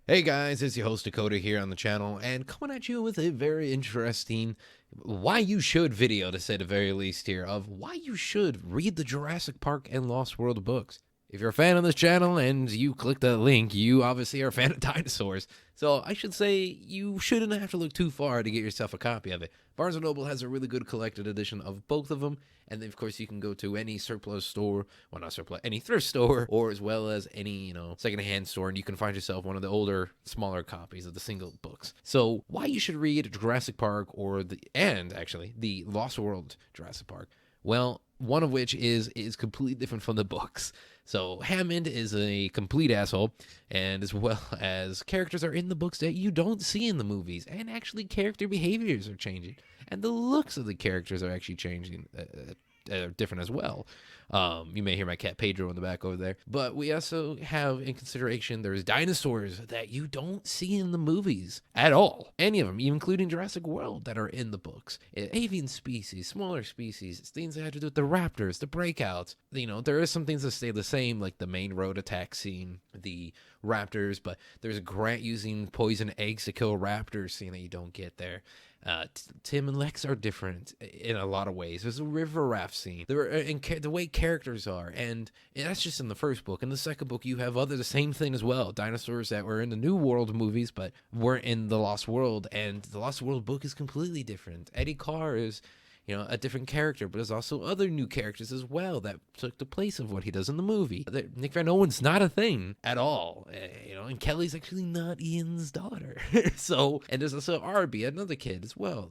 Hey guys, it's your host Dakota here on the channel, and coming at you with a very interesting why you should video, to say the very least here, of why you should read the Jurassic Park and Lost World books. If you're a fan of this channel and you click that link, you obviously are a fan of dinosaurs. So I should say you shouldn't have to look too far to get yourself a copy of it. Barnes & Noble has a really good collected edition of both of them. And then, of course, you can go to any surplus store, well, not surplus, any thrift store, or as well as any, secondhand store, and you can find yourself one of the older, smaller copies of the single books. So why you should read Jurassic Park the Lost World Jurassic Park? Well, one of which is completely different from the books. So Hammond is a complete asshole, and as well as characters are in the books that you don't see in the movies, and actually character behaviors are changing, and the looks of the characters are actually changing, different as well. You may hear my cat Pedro in the back over there. But we also have in consideration there's dinosaurs that you don't see in the movies at all. Any of them, even including Jurassic World, that are in the books. Avian species, smaller species, things that have to do with the raptors, the breakouts. There is some things that stay the same, like the main road attack scene, the raptors, but there's a Grant using poison eggs to kill raptors scene that you don't get there. Tim and Lex are different in a lot of ways. There's a river raft scene. The way characters are, and that's just in the first book. In the second book, you have the same thing as well. Dinosaurs that were in the New World movies, but weren't in the Lost World, and the Lost World book is completely different. Eddie Carr is a different character, but there's also other new characters as well that took the place of what he does in the movie. Nick Van Owen's not a thing at all, and Kelly's actually not Ian's daughter. And there's also Arby, another kid as well.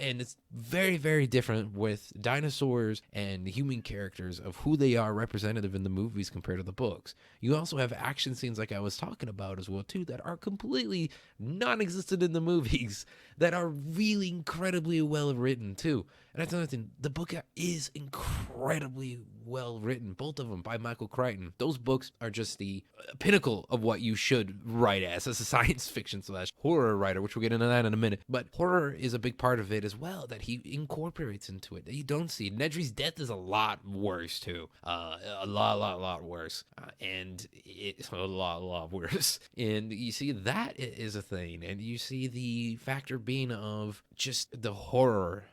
And it's very, very different with dinosaurs and human characters of who they are representative in the movies compared to the books. You also have action scenes like I was talking about as well too that are completely non-existent in the movies that are really incredibly well written too. And that's another thing. The book is incredibly well written. Both of them by Michael Crichton. Those books are just the pinnacle of what you should write as a science fiction / horror writer, which we'll get into that in a minute. But horror is a big part of it as well that he incorporates into it that you don't see. Nedry's death is a lot worse too. A lot worse. And it's a lot worse. And you see that is a thing. And you see the factor being of just the horror,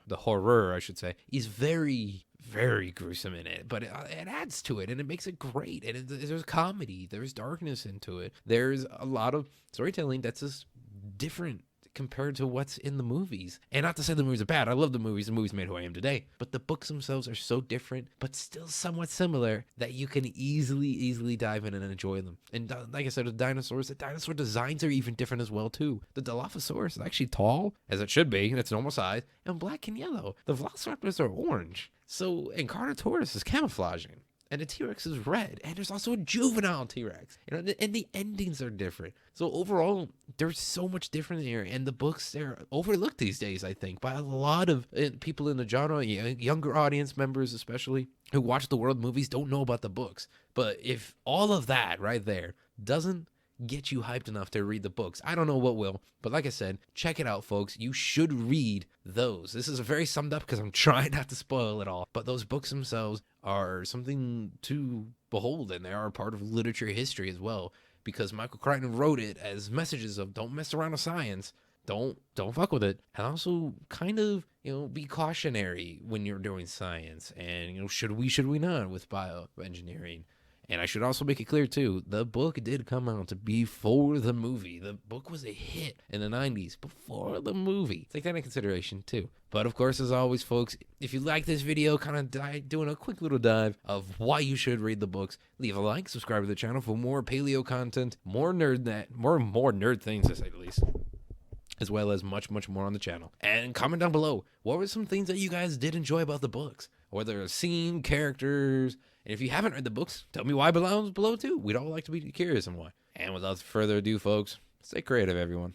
I should say, is very, very gruesome in it, but it adds to it and it makes it great. And there's comedy, there's darkness into it. There's a lot of storytelling that's just different compared to what's in the movies. And not to say the movies are bad. I love the movies. The movies made who I am today. But the books themselves are so different, but still somewhat similar that you can easily dive in and enjoy them. And like I said, the dinosaur designs are even different as well too. The Dilophosaurus is actually tall, as it should be. That's normal size, and black and yellow. The Velociraptors are orange. And Carnotaurus is camouflaging. And the T-Rex is red. And there's also a juvenile T-Rex. And the endings are different. So overall, there's so much different here. And the books, they're overlooked these days, I think, by a lot of people in the genre, younger audience members especially, who watch the world movies don't know about the books. But if all of that right there doesn't get you hyped enough to read the books, I don't know what will. But like I said, check it out, folks. You should read those. This is very summed up because I'm trying not to spoil it all. But those books themselves are something to behold, and they are a part of literature history as well, because Michael Crichton wrote it as messages of don't mess around with science, don't fuck with it, and also kind of be cautionary when you're doing science, and should we not with bioengineering. And I should also make it clear, too, the book did come out before the movie. The book was a hit in the 90s before the movie. Take that into consideration, too. But, of course, as always, folks, if you like this video, kind of doing a quick little dive of why you should read the books, leave a like, subscribe to the channel for more paleo content, more nerd things, to say the least, as well as much more on the channel. And comment down below, what were some things that you guys did enjoy about the books? Whether a scene, characters, and if you haven't read the books, tell me why below too. We'd all like to be curious on why. And without further ado, folks, stay creative, everyone.